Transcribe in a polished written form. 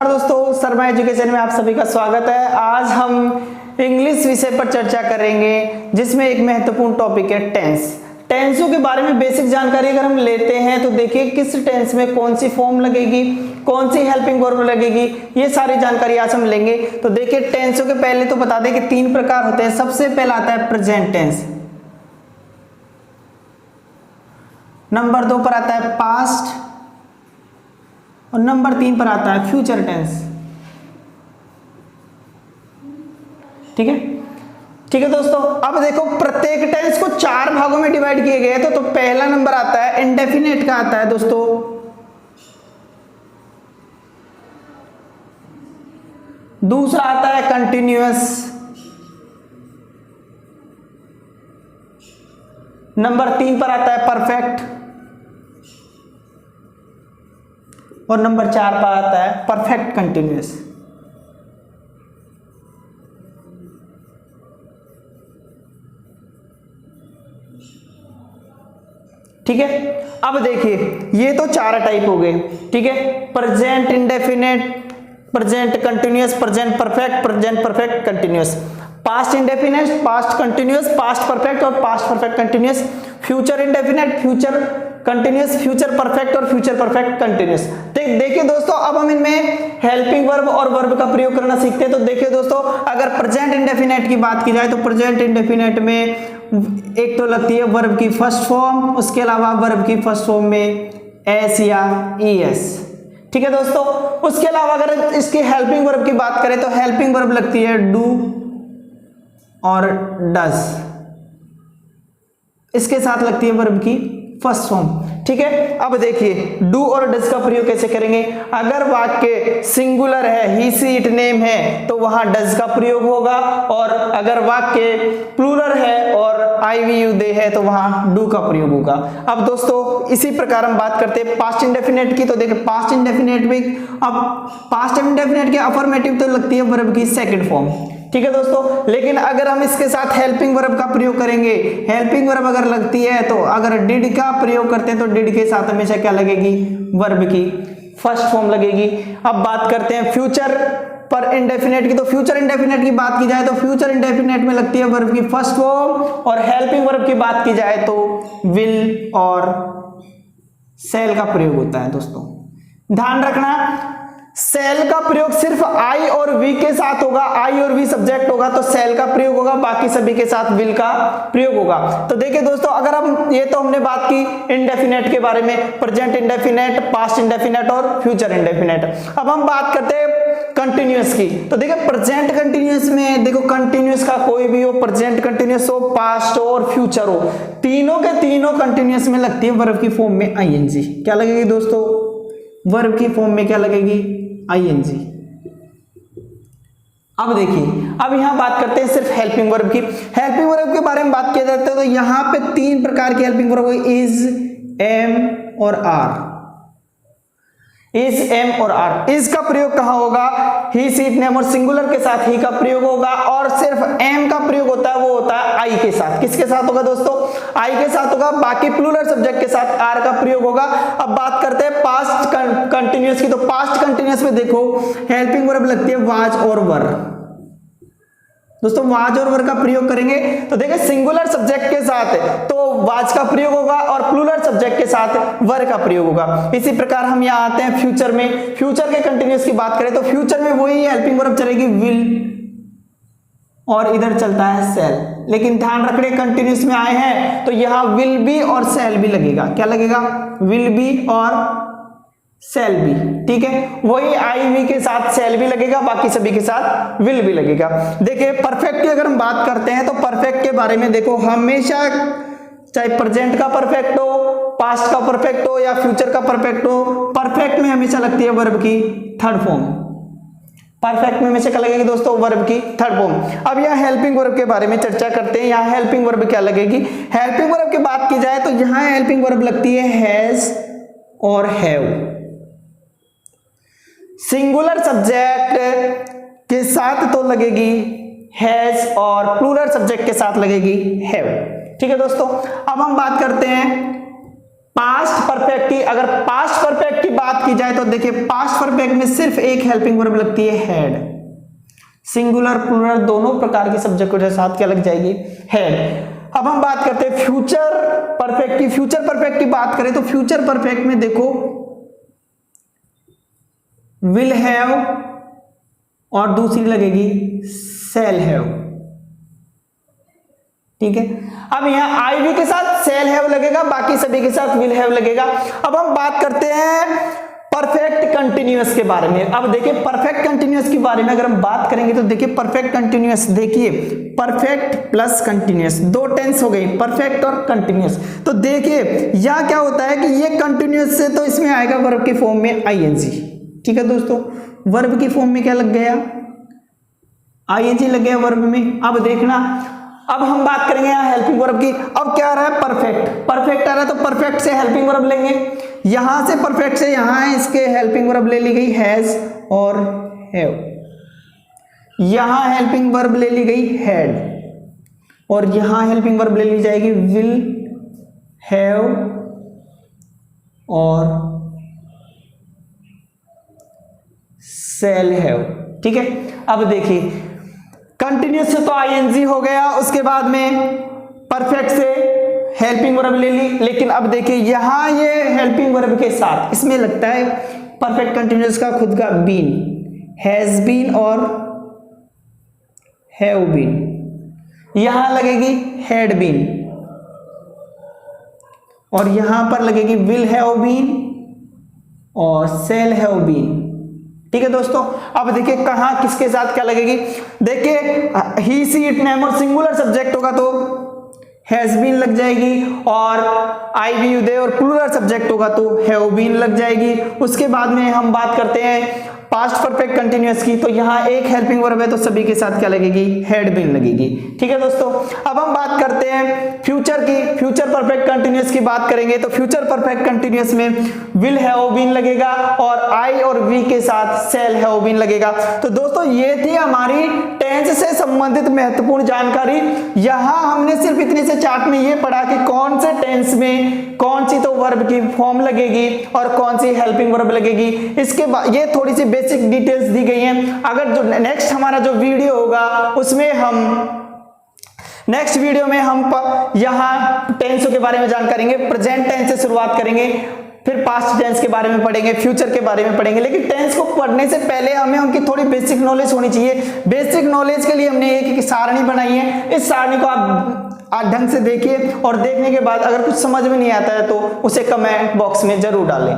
दोस्तों, शर्मा एजुकेशन में आप सभी का स्वागत है। आज हम इंग्लिश विषय पर चर्चा करेंगे, जिसमें एक महत्वपूर्ण टॉपिक है टेंस। टेंसों के बारे में बेसिक जानकारी अगर हम लेते हैं तो देखिए किस टेंस में कौन सी फॉर्म लगेगी, कौन सी हेल्पिंग वर्ब लगेगी, ये सारी जानकारी आज हम लेंगे। तो देखिए टेंसों के पहले तो बता दें कि 3 प्रकार होते हैं। सबसे पहला आता है प्रेजेंट टेंस, नंबर 2 पर आता है पास्ट और नंबर 3 पर आता है फ्यूचर टेंस। ठीक है दोस्तों, अब देखो प्रत्येक टेंस को 4 भागों में डिवाइड किए गए तो पहला नंबर आता है इंडेफिनेट का आता है दोस्तों। दूसरा आता है कंटिन्यूअस, नंबर 3 पर आता है परफेक्ट और नंबर 4 पर आता है परफेक्ट कंटिन्यूअस। ठीक है, अब देखिए ये तो 4 टाइप हो गए। ठीक है, present indefinite, present continuous, present perfect, present perfect continuous, past indefinite, past continuous, past perfect और past perfect continuous, future indefinite, future continuous, future perfect और फ्यूचर परफेक्ट कंटिन्यूअस। देखिए दोस्तों, अब हम इनमें हेल्पिंग वर्ब और वर्ब का प्रयोग करना सीखते हैं। तो देखिए दोस्तों, अगर प्रेजेंट इंडेफिनेट की बात की जाए तो प्रेजेंट इंडेफिनेट में एक तो लगती है वर्ब की फर्स्ट फॉर्म, उसके अलावा वर्ब की फर्स्ट फॉर्म में एस या ईएस। ठीक है दोस्तों, उसके अलावा अगर इसकी हेल्पिंग वर्ब की बात करें तो हेल्पिंग वर्ब लगती है डू और डज, इसके साथ लगती है वर्ब की फर्स्ट फॉर्म। ठीक है, अब देखिए डू और डज का प्रयोग कैसे करेंगे। अगर वाक्य सिंगुलर है, ही सी इट नेम है, तो वहां डज का प्रयोग होगा, और अगर वाक्य प्लूरल है और आई वी यू दे है तो वहां डू का प्रयोग होगा। अब दोस्तों इसी प्रकार हम बात करते हैं पास्ट इंडेफिनेट की। तो देखिए पास्ट इंडेफिनेट में, अब पास्ट इंडेफिनेट के अफर्मेटिव तो लगती है वर्ब की सेकंड फॉर्म। ठीक है दोस्तों, लेकिन अगर हम इसके साथ हेल्पिंग वर्ब का प्रयोग करेंगे, हेल्पिंग वर्ब अगर लगती है तो अगर डिड का प्रयोग करते हैं तो डिड के साथ हमेशा क्या लगेगी, वर्ब की फर्स्ट फॉर्म लगेगी। अब बात करते हैं फ्यूचर पर इंडेफिनेट की। तो फ्यूचर इंडेफिनेट की बात की जाए तो फ्यूचर इंडेफिनेट में लगती है वर्ब की फर्स्ट फॉर्म, और हेल्पिंग वर्ब की बात की जाए तो विल और शैल का प्रयोग होता है। दोस्तों ध्यान रखना, सेल का प्रयोग सिर्फ आई और वी के साथ होगा, आई और वी सब्जेक्ट होगा तो सेल का प्रयोग होगा, बाकी सभी के साथ विल का प्रयोग होगा। तो देखिए दोस्तों, अगर हम ये तो हमने बात की इंडेफिनेट के बारे में, प्रेजेंट इंडेफिनेट, पास्ट इंडेफिनेट और फ्यूचर इंडेफिनेट। अब हम बात करते हैं कंटिन्यूअस की। तो देखिए प्रेजेंट कंटिन्यूअस में देखो, कंटिन्यूअस का कोई भी हो, प्रेजेंट कंटिन्यूअस हो, पास्ट हो और फ्यूचर हो, तीनों के तीनों कंटिन्यूअस में लगती है वर्ब की फॉर्म में आईएनजी। क्या लगेगी दोस्तों, वर्ब की फॉर्म में क्या लगेगी, आईएनजी। अब देखिए, अब यहां बात करते हैं सिर्फ हेल्पिंग वर्ब की। हेल्पिंग वर्ब के बारे में बात किया जाता है तो यहां पे 3 प्रकार की हेल्पिंग वर्ब है, इज, एम और आर। इज, एम और आर। इज का प्रयोग कहां होगा, ही सी इट नेम और सिंगुलर के साथ ही का प्रयोग होगा, और सिर्फ एम का प्रयोग होता है वो होता है आई के साथ। किसके साथ होगा दोस्तों, आई के साथ होगा, बाकी प्लूरल सब्जेक्ट के साथ आर का प्रयोग होगा। अब बात करते हैं पास्ट कंटिन्यूअस की। तो पास्ट कंटिन्यूअस में देखो हेल्पिंग वर्ब लगती है वाज और वर। दोस्तों वाज और वर का प्रयोग करेंगे तो देखिए सिंगुलर सब्जेक्ट के साथ तो वाज का प्रयोग होगा और प्लूरल सब्जेक्ट के साथ वर का प्रयोग होगा। इसी प्रकार हम यहाँ आते हैं फ्यूचर में। फ्यूचर के कंटिन्यूअस की बात करें तो फ्यूचर में वही हेल्पिंग वर्ब चलेगी विल, और इधर चलता है सेल। लेकिन ध्यान रखने कंटिन्यूअस में आए हैं तो यहाँ विल बी और सेल भी लगेगा। क्या लगेगा, विल बी और सेल भी। ठीक है, वही आई वी के साथ सेल भी लगेगा, बाकी सभी के साथ विल भी लगेगा। देखिए परफेक्ट की अगर हम बात करते हैं तो परफेक्ट के बारे में देखो, हमेशा चाहे प्रेजेंट का परफेक्ट हो, पास्ट का परफेक्ट हो या फ्यूचर का परफेक्ट हो, परफेक्ट में हमेशा लगती है वर्ब की थर्ड फॉर्म। परफेक्ट में हमेशा क्या लगेगी दोस्तों, वर्ब की थर्ड फॉर्म। अब यहाँ हेल्पिंग वर्ब के बारे में चर्चा करते हैं। यहाँ हेल्पिंग वर्ब क्या लगेगी, हेल्पिंग वर्ब की बात की जाए तो यहाँ हेल्पिंग वर्ब लगती है हैज और हैव। सिंगुलर सब्जेक्ट के साथ तो लगेगी हैज और प्लूरल सब्जेक्ट के साथ लगेगी हैव। ठीक है दोस्तों, अब हम बात करते हैं पास्ट परफेक्ट की, अगर पास्ट परफेक्ट की बात की जाए तो देखिए पास्ट परफेक्ट में सिर्फ एक हेल्पिंग वर्ब लगती है, हैड। सिंगुलर प्लूरल दोनों प्रकार के सब्जेक्ट के साथ क्या लग जाएगी, हैड। अब हम बात करते हैं फ्यूचर परफेक्ट की। फ्यूचर परफेक्ट की बात करें तो फ्यूचर परफेक्ट में देखो विल हैव और दूसरी लगेगी शैल हैव, ठीक है। अब यहां आईवी के साथ शैल हैव लगेगा, बाकी सभी के साथ विल हैव लगेगा। अब हम बात करते हैं परफेक्ट कंटिन्यूअस के बारे में। अब देखिए परफेक्ट कंटिन्यूअस के बारे में अगर हम बात करेंगे तो देखिए परफेक्ट कंटिन्यूअस, देखिए परफेक्ट प्लस कंटिन्यूअस, दो टेंस हो गई, परफेक्ट और कंटिन्यूअस। तो देखिए यहां क्या होता है कि ये कंटिन्यूअस से तो इसमें आएगा वर्ब के फॉर्म में आईएनजी, ठीक है दोस्तों। वर्ब की फॉर्म में क्या लग गया, आईएनजी लग गया वर्ब में। अब देखना, अब हम बात करेंगे यहाँ हेल्पिंग वर्ब की। अब क्या आ रहा है, परफेक्ट, परफेक्ट आ रहा है तो परफेक्ट से हेल्पिंग वर्ब लेंगे। यहां से परफेक्ट से यहां है, इसके हेल्पिंग वर्ब ले ली गई हैज और हैव, यहां हेल्पिंग वर्ब ले ली गई हैड, और यहां हेल्पिंग वर्ब ले ली जाएगी विल हैव और शैल हैव, ठीक है। अब देखिए कंटिन्यूअस से तो आईएनजी हो गया, उसके बाद में परफेक्ट से हेल्पिंग वर्ब ले ली, लेकिन अब देखिए यहां ये हेल्पिंग वर्ब के साथ इसमें लगता है परफेक्ट कंटिन्यूअस का खुद का बीन, हैज बीन और हैव बीन, यहां लगेगी हैड बीन और यहां पर लगेगी विल हैव बीन और शैल हैव बीन, ठीक है दोस्तों। अब देखिए कहां किसके साथ क्या लगेगी, देखिए ही सी इट नेम और सिंगुलर सब्जेक्ट होगा तो हैज बीन लग जाएगी, और आई वी यू दे और प्लूरल सब्जेक्ट होगा तो हैव बीन लग जाएगी। उसके बाद में हम बात करते हैं पास्ट परफेक्ट कंटिन्यूअस की, तो यहां एक हेल्पिंग वर्ब है तो सभी के साथ क्या लगेगी, हैड बीन लगेगी, ठीक है दोस्तों। अब हम बात करते हैं फ्यूचर की। फ्यूचर परफेक्ट कंटिन्यूअस की बात करेंगे तो फ्यूचर परफेक्ट कंटिन्यूअस में विल हैव बीन लगेगा और आई और वी के साथ शैल हैव बीन लगेगा। तो दोस्तों ये थी हमारी टेंस से संबंधित महत्वपूर्ण जानकारी। यहां हमने सिर्फ इतने से चार्ट में ये पढ़ा कि कौन से टेंस में कौन सी तो वर्ब की फॉर्म लगेगी और कौन सी हेल्पिंग वर्ब लगेगी। इसके बाद ये थोड़ी सी बेसिक डिटेल्स दी गई हैं। अगर जो नेक्स्ट हमारा जो वीडियो होगा उसमें हम नेक्स्ट वीडियो में हम यहाँ टेंसों के बारे में जानकारी करेंगे। प्रेजेंट टेंस से शुरुआत करेंगे, फिर पास्ट टेंस के बारे में पढ़ेंगे, फ्यूचर के बारे में पढ़ेंगे। लेकिन टेंस को पढ़ने से पहले हमें उनकी थोड़ी बेसिक नॉलेज होनी चाहिए। बेसिक नॉलेज के लिए हमने एक सारणी बनाई है, इस सारणी को आप ढंग से देखिए और देखने के बाद अगर कुछ समझ में नहीं आता है तो उसे कमेंट बॉक्स में जरूर डालें।